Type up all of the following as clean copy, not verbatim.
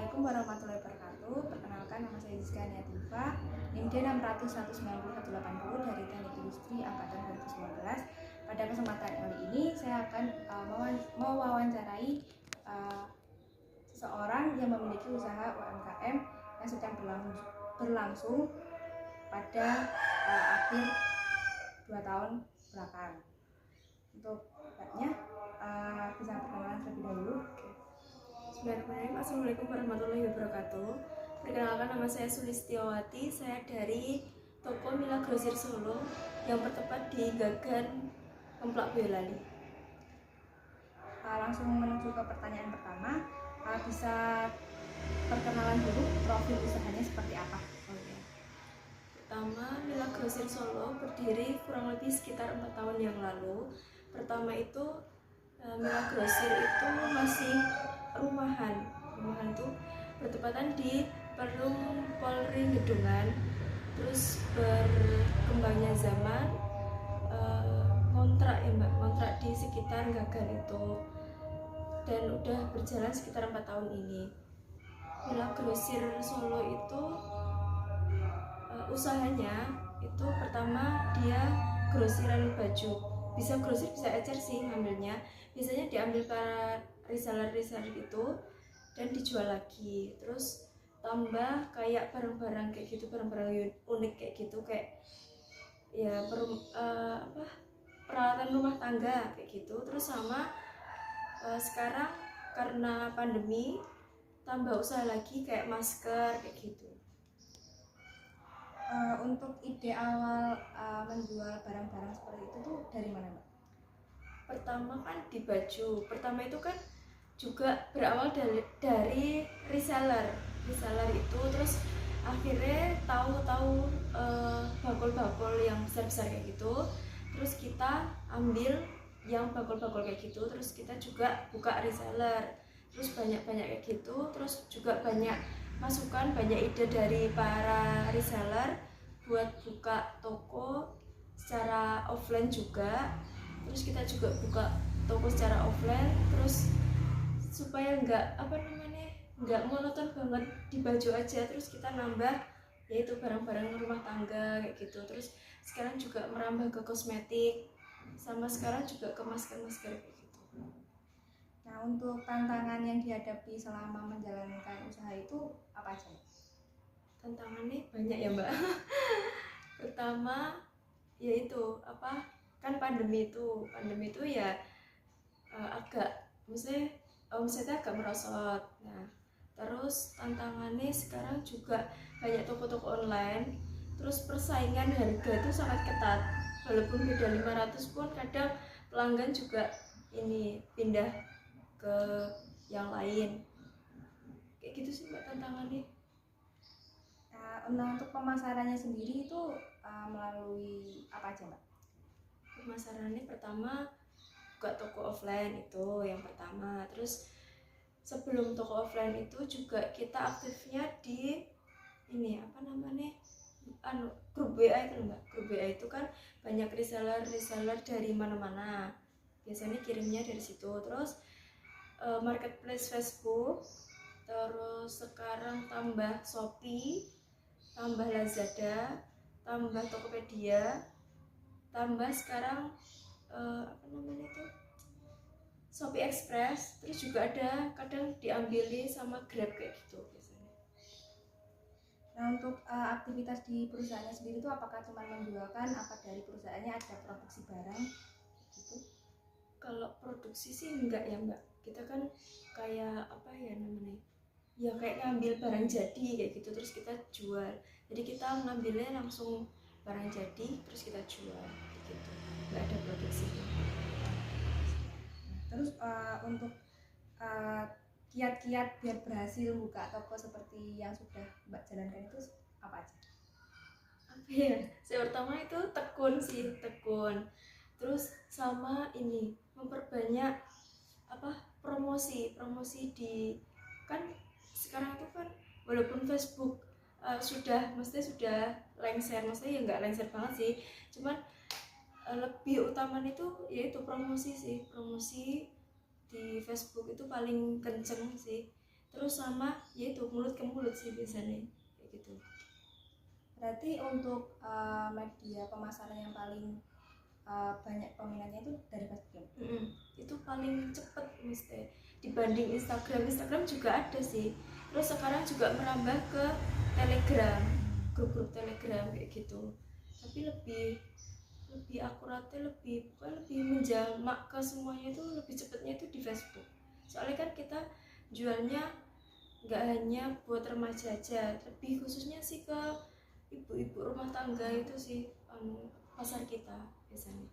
Assalamualaikum warahmatullahi wabarakatuh. Perkenalkan, nama saya Rizka Niativa, NIM 600190180 dari Teknik Industri Angkatan 2019. Pada kesempatan kali ini saya akan mewawancarai seseorang yang memiliki usaha UMKM yang sedang berlangsung pada akhir 2 tahun belakang. Untuk mbaknya bisa perkenalan terlebih dahulu. Bismillahirrahmanirrahim. Assalamualaikum warahmatullahi wabarakatuh. Perkenalkan, nama saya Sulistiawati. Saya dari toko Mila Grosir Solo yang bertempat di Gagan, Kemplak, Boyolali. Langsung menuju ke pertanyaan pertama. Bisa perkenalan dulu profil usahanya seperti apa? Pertama, Mila Grosir Solo berdiri kurang lebih sekitar 4 tahun yang lalu. Pertama itu Mila Grosir itu masih rumahan itu bertepatan di Perum Polri Gedungan. Terus berkembangnya zaman kontrak di sekitar Gagan itu, dan udah berjalan sekitar 4 tahun ini. Mila Grosir Solo itu usahanya itu pertama dia grosiran baju, bisa grosir bisa ecer sih ngambilnya. Biasanya diambil para reseller itu dan dijual lagi. Terus tambah kayak barang-barang kayak gitu, barang-barang unik kayak gitu, kayak ya peralatan rumah tangga kayak gitu. Terus sama sekarang karena pandemi tambah usaha lagi kayak masker kayak gitu. Untuk ide awal menjual barang-barang seperti itu tuh dari mana, Mbak? Pertama kan di baju. Pertama itu kan juga berawal dari reseller itu, terus akhirnya tahu bakul-bakul yang besar-besar kayak gitu, terus kita ambil yang bakul-bakul kayak gitu, terus kita juga buka reseller, terus banyak-banyak kayak gitu. Terus juga banyak masukan, banyak ide dari para reseller buat buka toko secara offline juga. Terus kita juga buka toko secara offline, terus supaya nggak monoton banget di baju aja, terus kita nambah yaitu barang-barang rumah tangga kayak gitu. Terus sekarang juga merambah ke kosmetik, sama sekarang juga ke masker kayak gitu. Nah, untuk tantangan yang dihadapi selama menjalankan usaha itu apa aja? Tantangannya banyak ya, Mbak. Pertama yaitu kan pandemi itu ya agak omsetnya agak merosot. Nah, terus tantangannya sekarang juga banyak toko-toko online, terus persaingan harga itu sangat ketat. Walaupun beda 500 pun kadang pelanggan juga ini pindah ke yang lain. Kayak gitu sih, Mbak, tantangannya. Nah, untuk pemasarannya sendiri itu melalui apa aja, Mbak? Pemasarannya pertama buka toko offline itu yang pertama. Terus sebelum toko offline itu juga kita aktifnya di ini grup WA itu, Mbak. Grup WA itu kan banyak reseller dari mana-mana, biasanya kirimnya dari situ. Terus marketplace Facebook, terus sekarang tambah Shopee, tambah Lazada, tambah Tokopedia, tambah sekarang Shopee Express. Terus juga ada kadang diambilin sama Grab kayak gitu biasanya. Nah, untuk aktivitas di perusahaannya sendiri itu apakah cuma menjualkan, apa dari perusahaannya ada produksi barang gitu? Kalau produksi sih enggak ya, Mbak. Kita kan kayak ya kayak ngambil barang jadi kayak gitu, terus kita jual. Jadi kita ngambilnya langsung barang jadi terus kita jual gitu, nggak ada produksi. Terus untuk kiat-kiat biar berhasil buka toko seperti yang sudah Mbak jalankan itu apa aja? Saya pertama itu tekun, terus sama ini memperbanyak promosi di, kan sekarang itu kan walaupun Facebook sudah lengser, maksudnya ya nggak lengser banget sih, cuman lebih utama itu yaitu promosi di Facebook itu paling kenceng sih. terus sama yaitu mulut ke mulut sih biasanya kayak gitu. Berarti untuk media pemasaran yang paling banyak peminatnya itu dari Facebook. Itu paling cepet mesti dibanding Instagram. Instagram juga ada sih, terus sekarang juga merambah ke Telegram, grup-grup Telegram kayak gitu, tapi lebih akuratnya, bukan lebih menjamak ke semuanya, itu lebih cepatnya itu di Facebook. Soalnya kan kita jualnya nggak hanya buat remaja aja, lebih khususnya sih ke ibu-ibu rumah tangga, itu sih pasar kita biasanya.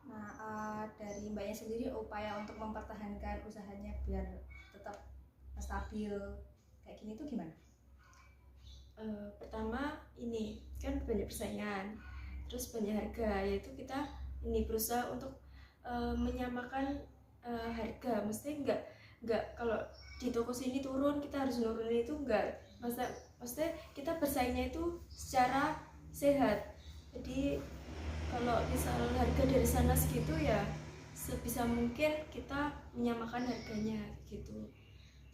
Nah, dari mbaknya sendiri upaya untuk mempertahankan usahanya biar tetap stabil kayak gini tuh gimana? Pertama ini kan banyak persaingan, terus banyak harga, yaitu kita ini berusaha untuk menyamakan harga. Maksudnya nggak kalau di toko sini turun kita harus nurunin, itu enggak. Maksudnya kita bersaingnya itu secara sehat. Jadi kalau misal harga dari sana segitu, ya sebisa mungkin kita menyamakan harganya gitu.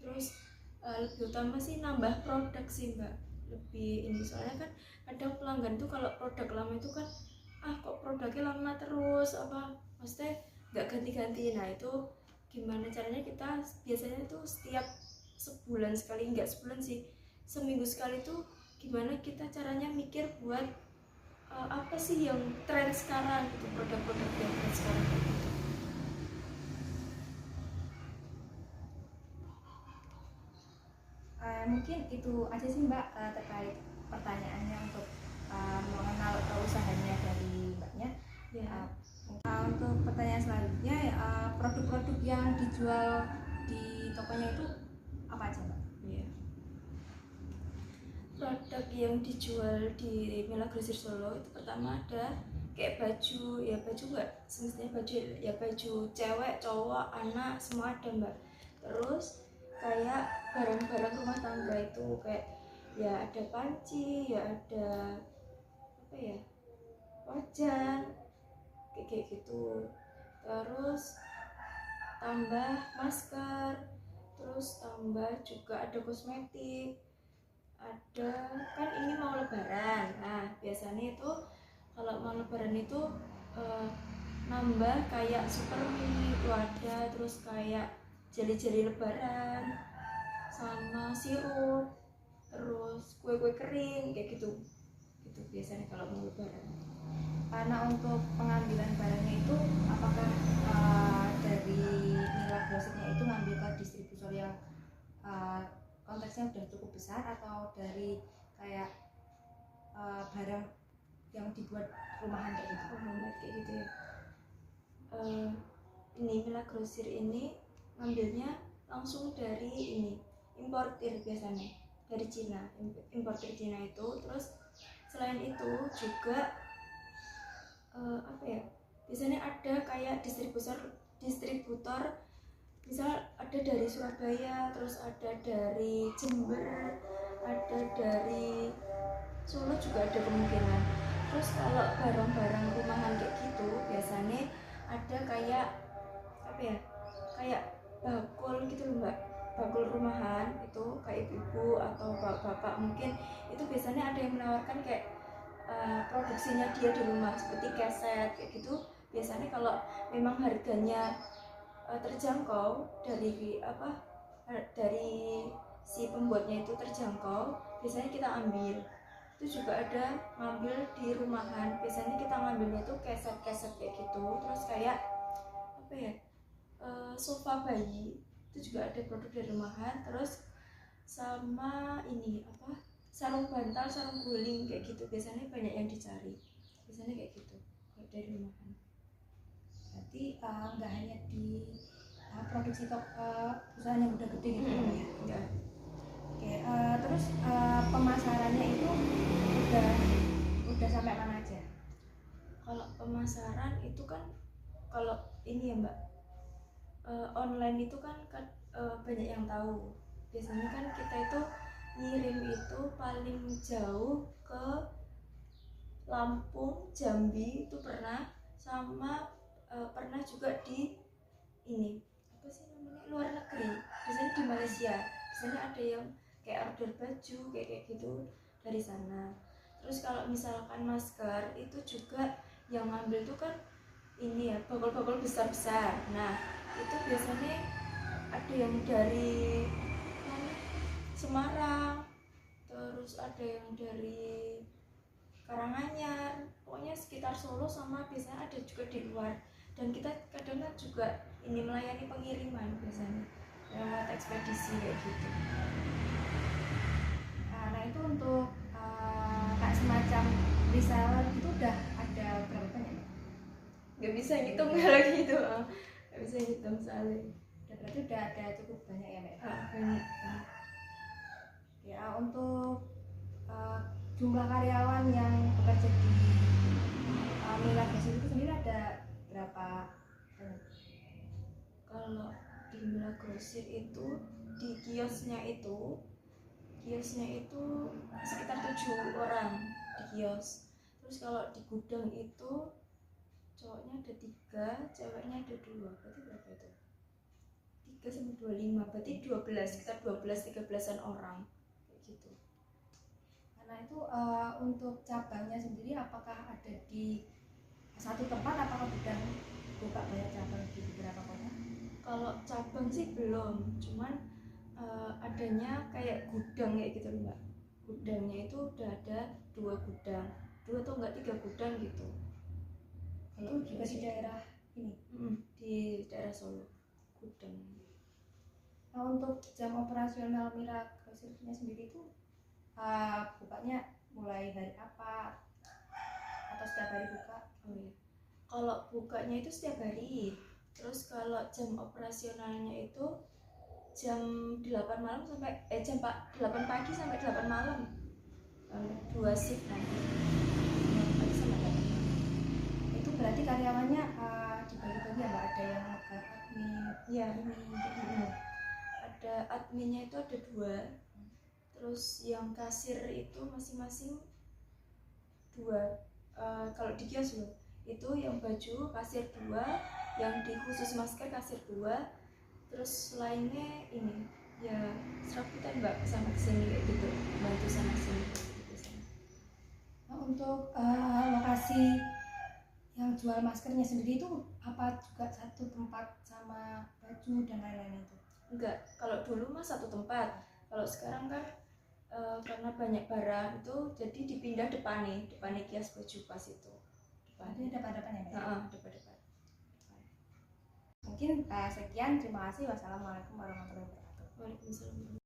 Terus lebih utama sih nambah produk sih mbak, lebih ini. Soalnya kan kadang pelanggan tuh kalau produk lama itu kan kok produknya lama terus, maksudnya nggak ganti-ganti. Nah itu gimana caranya kita biasanya tuh setiap sebulan sekali, nggak sebulan sih, seminggu sekali tuh gimana kita caranya mikir buat apa sih yang tren sekarang gitu, produk-produk yang tren sekarang gitu. Mungkin itu aja sih mbak terkait pertanyaannya untuk mengenal usahanya dari mbaknya. Ya. Untuk pertanyaan selanjutnya, produk-produk yang dijual di tokonya itu apa aja mbak? Ya. Produk yang dijual di Mela Grosir Solo itu pertama ada kayak baju, ya baju nggak semestinya baju, ya baju cewek, cowok, anak, semua ada mbak. Terus kayak barang-barang rumah tangga itu kayak ya ada panci, ya ada apa ya, wajan kayak gitu. Terus tambah masker, terus tambah juga ada kosmetik, ada kan ini mau lebaran. Nah biasanya itu kalau mau lebaran itu nambah kayak super mie itu ada, terus kayak jeli-jeli lebaran sama sirup, terus kue-kue kering kayak gitu biasanya kalau mau lebaran. Karena untuk pengambilan barangnya itu apakah dari Mila Grosirnya itu ngambil ke distributor yang konteksnya udah cukup besar, atau dari kayak barang yang dibuat rumahan kayak gitu? Rumahan kayak gitu ya. Ini Mila Grosir ini ngambilnya langsung dari ini importir, biasanya dari Cina, importir Cina itu. Terus selain itu juga apa ya, biasanya ada kayak distributor misal ada dari Surabaya, terus ada dari Jember, ada dari Solo juga ada kemungkinan. Terus kalau barang-barang rumahan kayak gitu biasanya ada kayak apa ya, kayak bakul gitu loh mbak, bakul rumahan itu kayak ibu atau bapak mungkin itu biasanya ada yang menawarkan kayak produksinya dia di rumah seperti keset kayak gitu. Biasanya kalau memang harganya terjangkau dari si pembuatnya itu terjangkau, biasanya kita ambil. Itu juga ada ngambil di rumahan, biasanya kita ngambilnya tuh keset-keset kayak gitu. Terus kayak apa ya, sofa bayi itu juga ada produk dari rumahan. Terus sama ini apa, sarung bantal, sarung guling kayak gitu, biasanya banyak yang dicari, biasanya kayak gitu kalau dari rumahan. Berarti nggak hanya di produksi perusahaan yang udah gede gitu ya? Oke, terus pemasarannya itu udah sampai mana aja? Kalau pemasaran itu kan kalau ini ya mbak, online itu kan banyak yang tahu. Biasanya kan kita itu ngirim itu paling jauh ke Lampung, Jambi itu pernah, sama pernah juga di ini apa sih namanya, luar negeri, biasanya di Malaysia, biasanya ada yang kayak order baju kayak gitu dari sana. Terus kalau misalkan masker itu juga yang ngambil tuh kan ini ya bakul-bakul besar-besar. Nah itu biasanya ada yang dari mana, Semarang, terus ada yang dari Karanganyar, pokoknya sekitar Solo, sama biasanya ada juga di luar. Dan kita kadang kan juga ini melayani pengiriman biasanya lewat ekspedisi kayak gitu. Nah itu untuk kayak semacam reseller itu udah ada berapa banyak ya? Nggak bisa ngitung kalau gitu, nggak bisa ngitung soalnya. Berarti udah ada cukup banyak ya Mbak? Banyak. Ya untuk jumlah karyawan yang bekerja di Mila Grosir itu sendiri ada berapa? Kalau di Mila Grosir itu di kiosnya itu sekitar 7 orang di kios. Terus kalau di gudang itu cowoknya ada 3, ceweknya ada 2. Berarti berapa itu? 3 sampai 25, berarti 12, sekitar 12-13an orang kayak gitu. Karena itu untuk cabangnya sendiri apakah ada di satu tempat atau sudah buka banyak cabang di beberapa kota? Kalau cabang sih belum, cuman adanya kayak gudang kayak gitu Mbak. Gudangnya itu udah ada 2 gudang, 2 atau enggak 3 gudang gitu. Itu juga di daerah ini? Di daerah Solo, gudang. Nah untuk jam operasional Mila Grosirnya sendiri itu bukanya mulai hari apa atau setiap hari buka? Oh iya. Kalau bukanya itu setiap hari. Terus kalau jam operasionalnya itu jam 8 malam sampai jam 8 pagi sampai 8 malam. 2 shift nanti. 8 pagi sampai 8 malam. Itu berarti karyawannya dibagi-bagi ya Mbak? Ada yang admin, Iya. gitu. Ada adminnya itu ada 2. Terus yang kasir itu masing-masing 2. Kalau di kios loh, itu yang baju kasir 2, yang di khusus masker kasir 2, terus lainnya ini ya serabutan Mbak kesana kesini kayak gitu, bantu sana sini gitu. Nah, untuk lokasi yang jual maskernya sendiri itu apa juga satu tempat sama baju dan lain-lain itu? Enggak, kalau dulu mah satu tempat, kalau sekarang kan karena banyak barang itu jadi dipindah depannya kios baju pas itu. Jadi depan-depan ya Mbak? Depan-depan. Mungkin sekian, terima kasih. Wassalamualaikum warahmatullahi wabarakatuh. Waalaikumsalam.